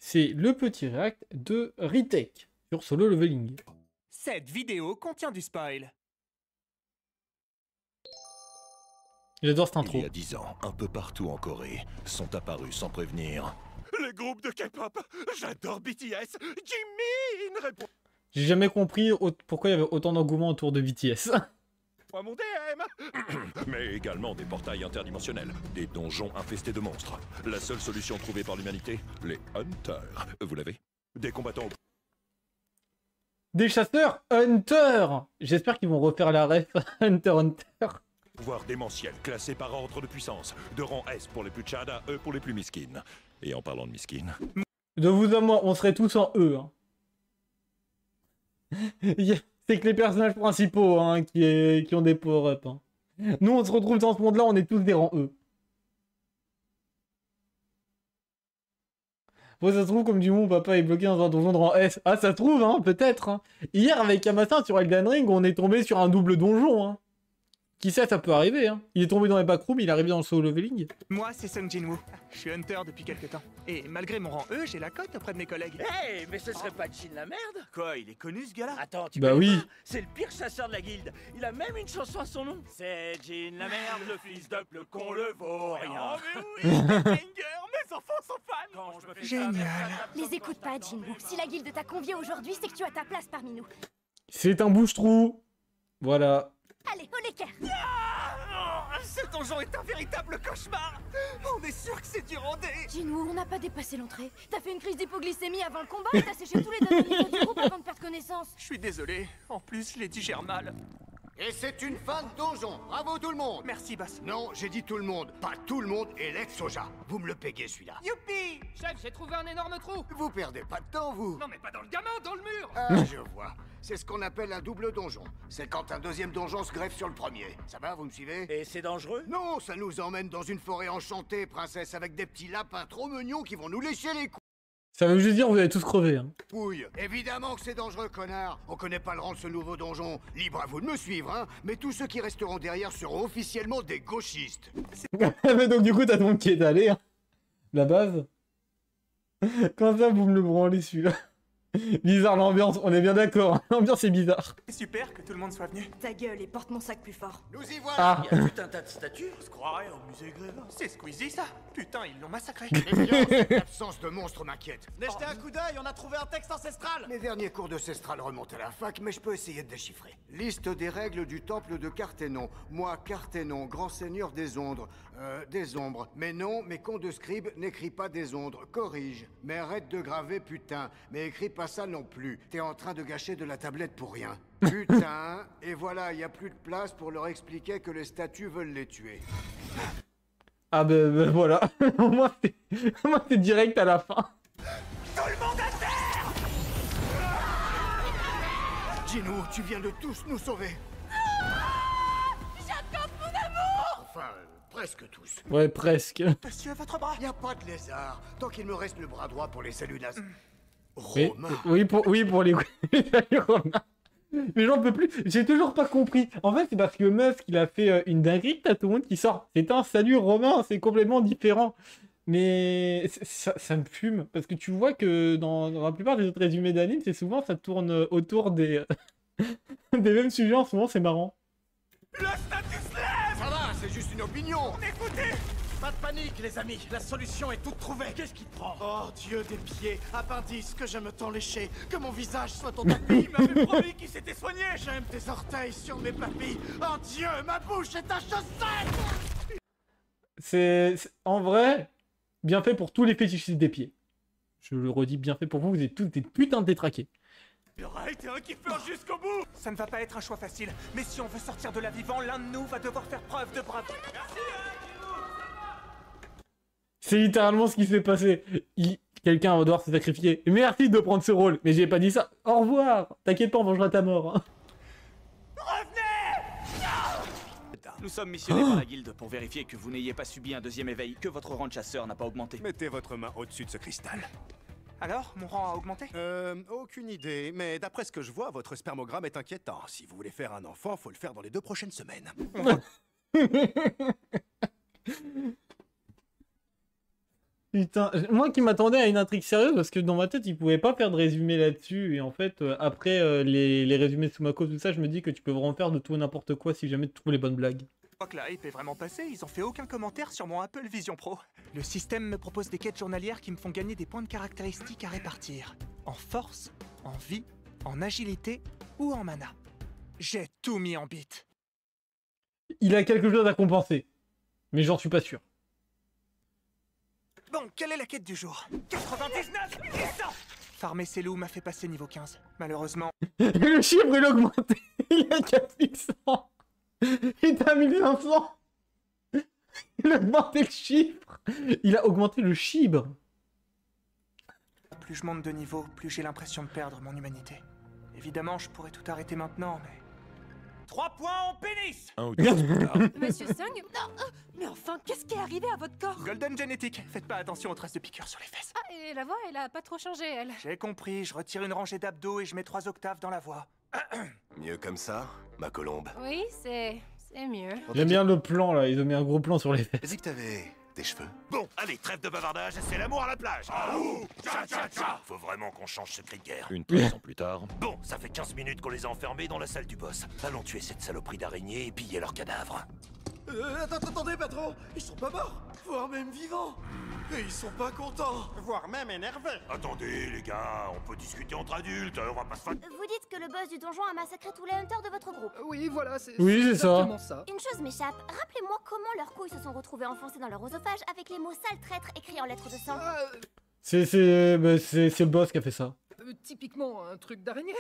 C'est le petit react de Retake sur Solo Leveling. Cette vidéo contient du spoil. J'adore cette intro. Il y a 10 ans, un peu partout en Corée, sont apparus sans prévenir. Les groupes de K-pop, j'adore BTS, Jimin répond J'ai jamais compris pourquoi il y avait autant d'engouement autour de BTS. à mon DM. Mais également des portails interdimensionnels, des donjons infestés de monstres. La seule solution trouvée par l'humanité, les Hunters. Vous l'avez? Des combattants Des chasseurs Hunter. J'espère qu'ils vont refaire la ref Hunter Hunter. pouvoir démentiel, classés par ordre de puissance. De rang S pour les plus tchada, E pour les plus miskines. Et en parlant de miskines... De vous à moi, on serait tous en E. Hein. C'est que les personnages principaux hein, qui ont des power-up. Hein. Nous, on se retrouve dans ce monde-là, on est tous des rangs E. Bon, ça se trouve, comme du mon papa est bloqué dans un donjon de rang S. Ah, ça se trouve, hein, peut-être. Hein. Hier, avec Yamasa sur Elden Ring, on est tombé sur un double donjon. Hein. Qui sait, ça peut arriver. Hein. Il est tombé dans les backrooms, il est arrivé dans le solo leveling. Moi, c'est Sung Jin-woo. Je suis Hunter depuis quelques temps. Et malgré mon rang E, j'ai la cote auprès de mes collègues. Hey, mais ce serait pas Jin la merde? Quoi, il est connu ce gars-là? Attends, tu Bah connais oui. pas? C'est le pire chasseur de la guilde. Il a même une chanson à son nom. C'est Jin la merde, le fils d'up, le con, le vaurien. Oh, mais oui, Banger, mes enfants sont fans. Quand je me fais Génial. Les écoute pas, Jinwoo. Si la guilde t'a convié aujourd'hui, c'est que tu as ta place parmi nous. C'est un bouche-trou. Voilà. Allez, au l'équerre. Ce donjon est un véritable cauchemar. On est sûr que c'est du randé. Jinwoo, on n'a pas dépassé l'entrée. T'as fait une crise d'hypoglycémie avant le combat et t'as séché tous les donjons du groupe avant de perdre connaissance. Je suis désolé. En plus, je les digère mal. Et c'est une fin de donjon. Bravo tout le monde. Merci, Bass. Non, j'ai dit tout le monde. Pas tout le monde et l'ex-soja. Vous me le payez celui-là. Youpi. Chef, j'ai trouvé un énorme trou. Vous perdez pas de temps, vous. Non mais pas dans le gamin, dans le mur. Ah, je vois. C'est ce qu'on appelle un double donjon. C'est quand un deuxième donjon se greffe sur le premier. Ça va, vous me suivez? Et c'est dangereux? Non, ça nous emmène dans une forêt enchantée, princesse, avec des petits lapins trop mignons qui vont nous lécher les Ça veut juste dire que vous allez tous crever. Hein. couilles. Évidemment que c'est dangereux, connard. On connaît pas le rang de ce nouveau donjon. Libre à vous de me suivre, hein. Mais tous ceux qui resteront derrière seront officiellement des gauchistes. Mais donc du coup, t'as ton qui est allé. Hein. La base. Quand ça, vous me le branlez celui-là. Bizarre l'ambiance, on est bien d'accord. Hein. L'ambiance est bizarre. C'est super que tout le monde soit venu. Ta gueule et porte mon sac plus fort. Nous y voilà. Ah. Il y a tout un tas de statues. On se croirait au musée Grévin. C'est Squeezie, ça. Putain, ils l'ont massacré. L'absence de monstres m'inquiète. Jetez un coup d'œil, on a trouvé un texte ancestral. Mes derniers cours d'ancestral remontent à la fac, mais je peux essayer de déchiffrer. Liste des règles du temple de Carthénon. Moi, Carthénon, grand seigneur des ombres. Des ombres. Mais non, mes cons de scribe n'écris pas des ombres. Corrige. Mais arrête de graver, putain. Mais écris pas ça non plus. T'es en train de gâcher de la tablette pour rien. Putain. Et voilà, y a plus de place pour leur expliquer que les statues veulent les tuer. Ah ben voilà. Moi c'est direct à la fin. Jinwoo, tu viens de tous nous sauver. Enfin, presque tous. Ouais, presque. Monsieur, votre bras. Y a pas de lézard. Tant qu'il me reste le bras droit pour les salutations. Mais, Romain. oui, pour les Romains. Mais j'en peux plus. J'ai toujours pas compris. En fait, c'est parce que Musk, il a fait une dinguerie que t'as tout le monde qui sort. C'est un salut romain, c'est complètement différent. Mais ça me fume. Parce que tu vois que dans la plupart des autres résumés d'anime, c'est souvent ça tourne autour des, des mêmes sujets. En ce moment, c'est marrant. Le statut se lève. Ça va, c'est juste une opinion. Écoutez. Pas de panique, les amis. La solution est toute trouvée. Qu'est-ce qui te prend? Oh Dieu des pieds, appendice, que je me tends léché, que mon visage soit ton tapis. Il m'avait promis qu'il s'était soigné. J'aime tes orteils sur mes papilles. Oh Dieu, ma bouche est un chaussette. C'est en vrai bien fait pour tous les fétichistes des pieds. Je le redis, bien fait pour vous. Vous êtes tous des putains de détraqués. Il aura été un kiffeur jusqu'au bout. Ça ne va pas être un choix facile, mais si on veut sortir de là vivant, l'un de nous va devoir faire preuve de bravoure. Merci. C'est littéralement ce qui s'est passé. Quelqu'un va devoir se sacrifier. Merci de prendre ce rôle. Mais j'ai pas dit ça. Au revoir. T'inquiète pas, on vengera ta mort. Hein. Nous sommes missionnés par la guilde pour vérifier que vous n'ayez pas subi un deuxième éveil, que votre rang de chasseur n'a pas augmenté. Mettez votre main au-dessus de ce cristal. Alors, mon rang a augmenté? Aucune idée, mais d'après ce que je vois, votre spermogramme est inquiétant. Si vous voulez faire un enfant, faut le faire dans les 2 prochaines semaines. Putain, moi qui m'attendais à une intrigue sérieuse parce que dans ma tête, ils pouvaient pas faire de résumé là-dessus. Et en fait, après les résumés de Sumako, tout ça, je me dis que tu peux vraiment faire de tout et n'importe quoi si jamais tu trouves les bonnes blagues. Je crois que la hype est vraiment passée, ils ont fait aucun commentaire sur mon Apple Vision Pro. Le système me propose des quêtes journalières qui me font gagner des points de caractéristiques à répartir. En force, en vie, en agilité ou en mana. J'ai tout mis en bit. Il a quelque chose à compenser. Mais j'en suis pas sûr. Bon, quelle est la quête du jour? 99 et 100. Farmer ses loups m'a fait passer niveau 15. Malheureusement... Le chiffre, il a augmenté. Il a 4100. Il est à 1500. Il a augmenté le chiffre. Il a augmenté le chibre. Plus je monte de niveau, plus j'ai l'impression de perdre mon humanité. Évidemment, je pourrais tout arrêter maintenant, mais... 3 points en pénis. 1 ou 2 plus tard. Monsieur Sung? Non, mais enfin, qu'est-ce qui est arrivé à votre corps? Golden Genetic, faites pas attention aux traces de piqûres sur les fesses. Ah, et la voix, elle a pas trop changé, elle. J'ai compris, je retire une rangée d'abdos et je mets 3 octaves dans la voix. Mieux comme ça, ma colombe. Oui, c'est mieux. J'aime bien le plan là, ils ont mis un gros plan sur les fesses. J'ai dit que t'avais des cheveux. Bon, allez, trêve de bavardage, c'est l'amour à la plage. Faut vraiment qu'on change ce cri de guerre. Une ans plus tard. Bon, ça fait 15 minutes qu'on les a enfermés dans la salle du boss. Allons tuer cette saloperie d'araignée et piller leurs cadavres. Attendez, patron. Ils sont pas morts, voire même vivants. Et ils sont pas contents, voire même énervés. Attendez, les gars, on peut discuter entre adultes, on va pas se faire... Vous dites que le boss du donjon a massacré tous les hunters de votre groupe. Oui, voilà, c'est Oui, c'est ça. exactement ça. Une chose m'échappe, rappelez-moi comment leurs couilles se sont retrouvées enfoncées dans leur oesophage avec les mots sale traître écrits en lettres de sang. C'est le boss qui a fait ça. Typiquement un truc d'araignée.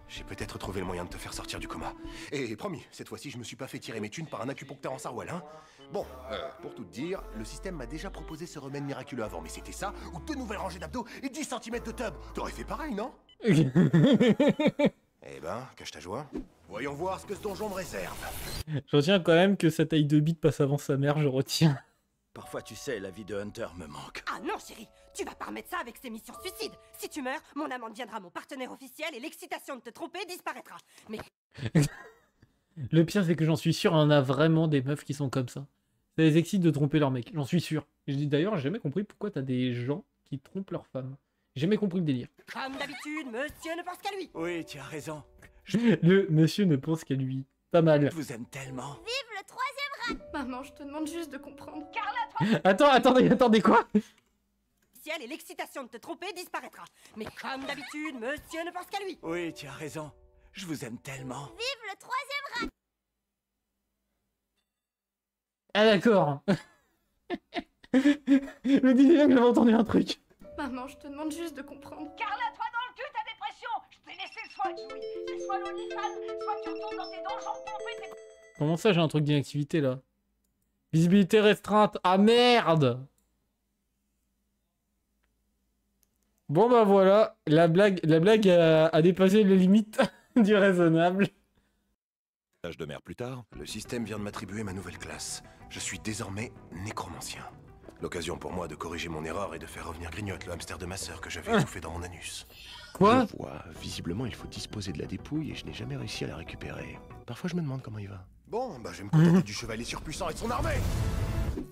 J'ai peut-être trouvé le moyen de te faire sortir du coma. Et promis, cette fois-ci, je me suis pas fait tirer mes thunes par un acupuncteur en sarouel, hein. Bon, pour tout te dire, le système m'a déjà proposé ce remède miraculeux avant, mais c'était ça, ou 2 nouvelles rangées d'abdos et 10 cm de tub. T'aurais fait pareil, non? Eh ben, cache ta joie. Voyons voir ce que ce donjon me réserve. Je retiens quand même que sa taille de bite passe avant sa mère, je retiens. Parfois, tu sais, la vie de Hunter me manque. Ah non, chérie, tu vas pas remettre ça avec ces missions suicides. Si tu meurs, mon amant deviendra mon partenaire officiel et l'excitation de te tromper disparaîtra. Mais Le pire, c'est que j'en suis sûr, il y en a vraiment des meufs qui sont comme ça. Ça les excite de tromper leur mec, j'en suis sûr. D'ailleurs, j'ai jamais compris pourquoi t'as des gens qui trompent leur femme. J'ai jamais compris le délire. comme d'habitude, monsieur ne pense qu'à lui. Oui, tu as raison. Le monsieur ne pense qu'à lui. Pas mal. Je vous aime tellement. Vive le troisième rat! Maman, je te demande juste de comprendre. Attendez quoi? Et l'excitation de te tromper disparaîtra. Mais comme d'habitude, monsieur ne pense qu'à lui. Oui, tu as raison. Je vous aime tellement. Vive le troisième rat! Ah d'accord. Je me disais bien que j'avais entendu un truc. Maman, je te demande juste de comprendre. Carla, toi dans le cul, ta dépression. Je t'ai laissé le choix, Joey. C'est soit l'OnlyFans, soit tu retournes dans tes donjons pomper tes... Comment ça, j'ai un truc d'inactivité là? Visibilité restreinte. Ah merde! Bon bah voilà, la blague a dépassé les limites du raisonnable. Âge de mer plus tard. Le système vient de m'attribuer ma nouvelle classe. Je suis désormais nécromancien. L'occasion pour moi de corriger mon erreur et de faire revenir Grignotte, le hamster de ma sœur que j'avais étouffé dans mon anus. Quoi? Je vois, visiblement il faut disposer de la dépouille et je n'ai jamais réussi à la récupérer. Parfois je me demande comment il va. Bon, bah je vais me contenter du chevalier surpuissant et de son armée.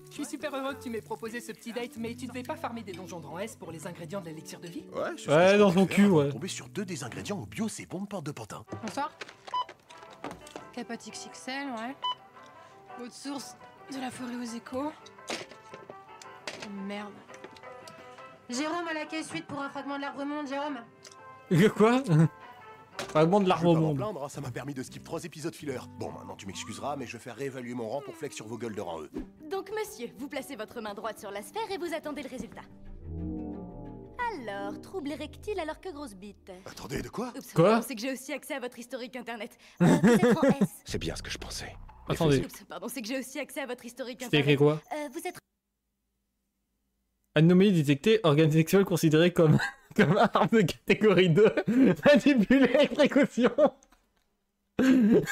Je suis super heureux que tu m'aies proposé ce petit date, mais tu devais pas farmer des donjons de rang S pour les ingrédients de l'élixir de vie? Ouais, c'est Ouais, dans son cul, ouais. Tomber sur 2 des ingrédients au bio, c'est bon de porte de pantin. Bonsoir. Capote XXL, ouais. Haute source de la forêt aux échos. Merde. Jérôme à l'accueil suite pour un fragment de l'arbre monde, Jérôme. Quoi? Fragment de l'arbre Je vais pas m'en monde. plaindre, hein, ça m'a permis de skip 3 épisodes filler. Bon, maintenant tu m'excuseras, mais je vais faire réévaluer mon rang pour flex sur vos gueules de rang E. Donc monsieur, vous placez votre main droite sur la sphère et vous attendez le résultat. Alors, trouble érectile alors que grosse bite. Attendez, de quoi? Oups, Quoi? pardon, c'est que j'ai aussi accès à votre historique internet. Vous êtes en S. C'est bien ce que je pensais. Attendez, Oups, pardon, c'est que j'ai aussi accès à votre historique c'était internet. écrit quoi? Vous êtes... Anomalie détectée, organe sexuel considéré comme arme de catégorie 2. Manipulé avec précaution. Elle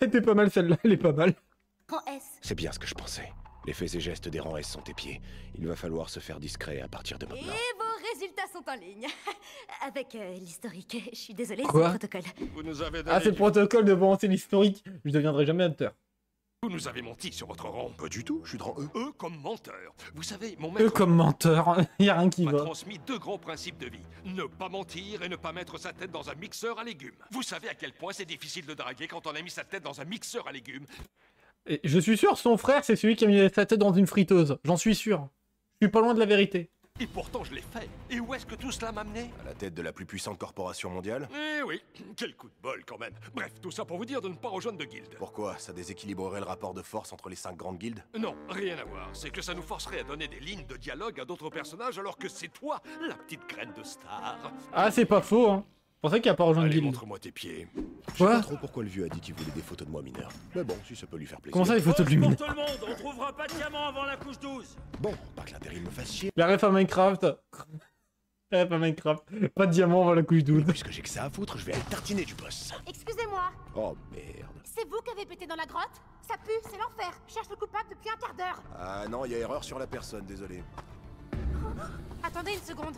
était pas mal celle-là, elle est pas mal. en S. C'est bien ce que je pensais. Les faits et gestes des rangs S sont épiés. Il va falloir se faire discret à partir de Et maintenant. vos résultats sont en ligne. Avec l'historique. Je suis désolée, c'est Quoi? le protocole. Vous nous avez Ah, c'est le protocole de balancer l'historique. Je deviendrai jamais hunter. Vous nous avez menti sur votre rang. Pas du tout, je suis de rang E. Eux comme menteurs. Vous savez, mon Eux maître comme menteur, y a rien qui m'a va. transmis 2 grands principes de vie. Ne pas mentir et ne pas mettre sa tête dans un mixeur à légumes. Vous savez à quel point c'est difficile de draguer quand on a mis sa tête dans un mixeur à légumes. Et je suis sûr, son frère, c'est celui qui a mis sa tête dans une friteuse. J'en suis sûr. Je suis pas loin de la vérité. Et pourtant je l'ai fait. Et où est-ce que tout cela m'a amené? À la tête de la plus puissante corporation mondiale. Eh oui, quel coup de bol quand même. Bref, tout ça pour vous dire de ne pas rejoindre de guilde. Pourquoi? Ça déséquilibrerait le rapport de force entre les 5 grandes guildes? Non, rien à voir. C'est que ça nous forcerait à donner des lignes de dialogue à d'autres personnages alors que c'est toi, la petite graine de star. Ah, c'est pas faux, hein. C'est pour ça qu'il a pas rejoint le Allez, guild. montre-moi tes pieds. Je sais Quoi? pas trop pourquoi le vieux a dit qu'il voulait des photos de moi mineur. Mais bon, si ça peut lui faire plaisir. Comment ça, les photos de lumineux? Pour tout le monde, on trouvera pas de diamant avant la couche 12. Bon, pas que l'intérim me fasse chier. La ref à Minecraft. La ref à Minecraft. Pas de diamant avant la couche 12. Puisque j'ai que ça à foutre, je vais aller tartiner du boss. Excusez-moi, Oh merde. c'est vous qui avez pété dans la grotte? Ça pue, c'est l'enfer. Je cherche le coupable depuis un quart d'heure. Ah non, il y a erreur sur la personne, désolé. Attendez une seconde.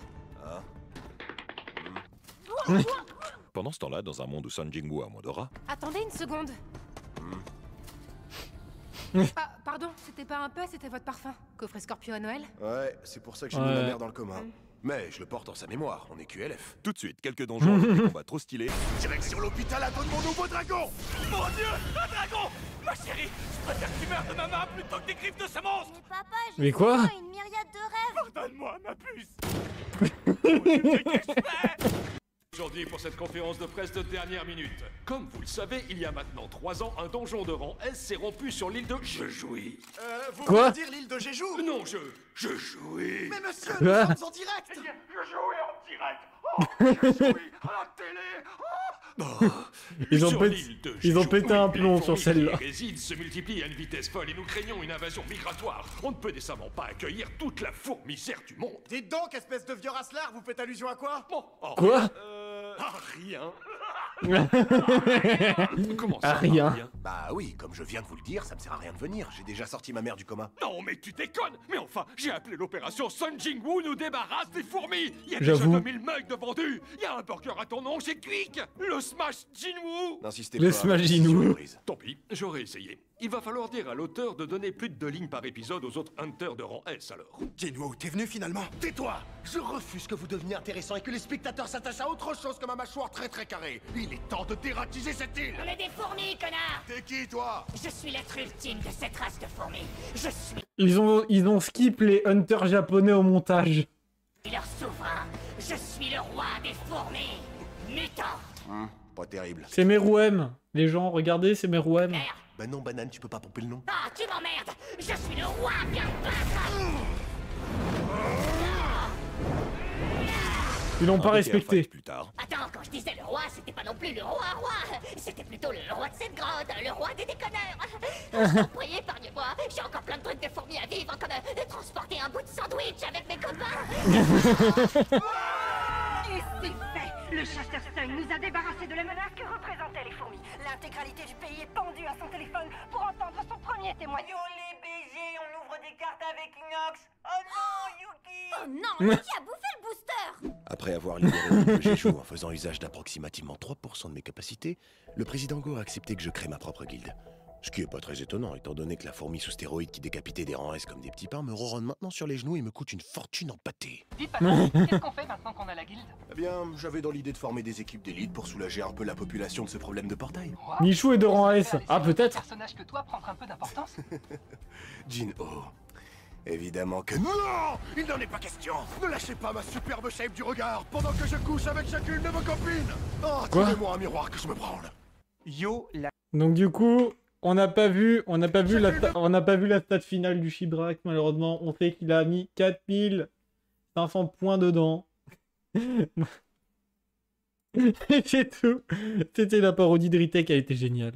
Hein? Pendant ce temps-là, dans un monde où Sun Jingwu a moins d'aura, Attendez une seconde. Ah, pardon, c'était pas un peu, c'était votre parfum. Coffret Scorpio à Noël? Ouais, c'est pour ça que j'ai Ouais. mis ma mère dans le coma. Mais je le porte en sa mémoire, on est QLF. tout de suite, quelques donjons et des combats trop stylés. Direction l'hôpital à dos de mon nouveau dragon. Mon Dieu, un dragon! Ma chérie, je préfère que tu meurs de ma main plutôt que des griffes de ce monstre! Mais papa, j'ai Mais quoi? vraiment une myriade de rêves. Donne-moi ma puce! Aujourd'hui, pour cette conférence de presse de dernière minute. Comme vous le savez, il y a maintenant 3 ans, un donjon de rang S s'est rompu sur l'île de Je jouis. Vous Quoi? voulez dire l'île de Jeju? Non, je jouis. Mais monsieur, Quoi? nous sommes en direct. Je jouais en direct. Oh, je jouis à la télé. Ils ont Sur pété- l'île de ils ont Jeju, pété où un les plomb sur fourmis celle-là. qui y résident se multiplient à une vitesse folle et nous craignons une invasion migratoire. On ne peut décemment pas accueillir toute la fourmicère du monde. Dites donc, espèce de vieux rasselard, vous faites allusion à quoi? Bon, oh, Quoi? rien. Ah, Comment ça, rien. Bah oui, comme je viens de vous le dire, ça me sert à rien de venir. J'ai déjà sorti ma mère du coma. Non, mais tu déconnes. Mais enfin, j'ai appelé l'opération Sun Jingwu nous débarrasse des fourmis. Il y a déjà J'avoue. 2000 mugs de vendus. Il y a un burger à ton nom chez Quick. Le Smash Jinwoo. N'insistez Le pas. Smash c'est Jinwoo. surprise. Tant pis, j'aurais essayé. Il va falloir dire à l'auteur de donner plus de 2 lignes par épisode aux autres hunters de rang S alors. Jinwoo, t'es venu finalement? Tais-toi! Je refuse que vous deveniez intéressant et que les spectateurs s'attachent à autre chose que ma mâchoire très très carrée. Il est temps de dératiser cette île! On est des fourmis, connard. T'es qui, toi? Je suis l'être ultime de cette race de fourmis. Je suis Ils ont skip les hunters japonais au montage. leur souverain. Je suis le roi des fourmis. Mutant. Pas terrible. C'est Meruem. Les gens, regardez, c'est Meruem. Bah non, banane, tu peux pas pomper le nom. Ah, tu m'emmerdes. Je suis le roi, viens me battre. Ils l'ont pas Un petit respecté. airfight plus tard. Attends, quand je disais le roi, c'était pas non plus le roi. C'était plutôt le roi de cette grotte, le roi des déconneurs. Je t'en prie, épargne-moi. J'ai encore plein de trucs de fourmis à vivre, comme transporter un bout de sandwich avec mes copains. Et c'est fait! Le Chesterstein nous a débarrassés de la menace que représentaient les fourmis. L'intégralité du pays est pendue à son téléphone pour entendre son premier témoignage. les BG, on ouvre des cartes avec Inox. Oh non, Yuki! Oh non, qui a bouffé le booster? Après avoir libéré l'île de Jeju en faisant usage d'approximativement 3% de mes capacités, le président Go a accepté que je crée ma propre guilde. Ce qui est pas très étonnant, étant donné que la fourmi sous stéroïde qui décapitait des rangs S comme des petits pains me ronronne maintenant sur les genoux et me coûte une fortune en pâté. Dites patron, qu'est-ce qu'on fait maintenant qu'on a la guilde? Eh bien, j'avais dans l'idée de former des équipes d'élite pour soulager un peu la population de ce problème de portail. Michou est de rang S. Ah, peut-être. Un personnage que toi prendre un peu d'importance? Jin-Ho. Évidemment que... Non! Il n'en est pas question! Ne lâchez pas ma superbe shape du regard pendant que je couche avec chacune de vos copines! Oh, Quoi? trouvez-moi un miroir que je me branle! Yo, la... Donc du coup, on n'a pas vu la stat finale du Chibrak, malheureusement. On sait qu'il a mis 4500 points dedans. Et c'est tout. C'était la parodie de Ritek, elle était géniale.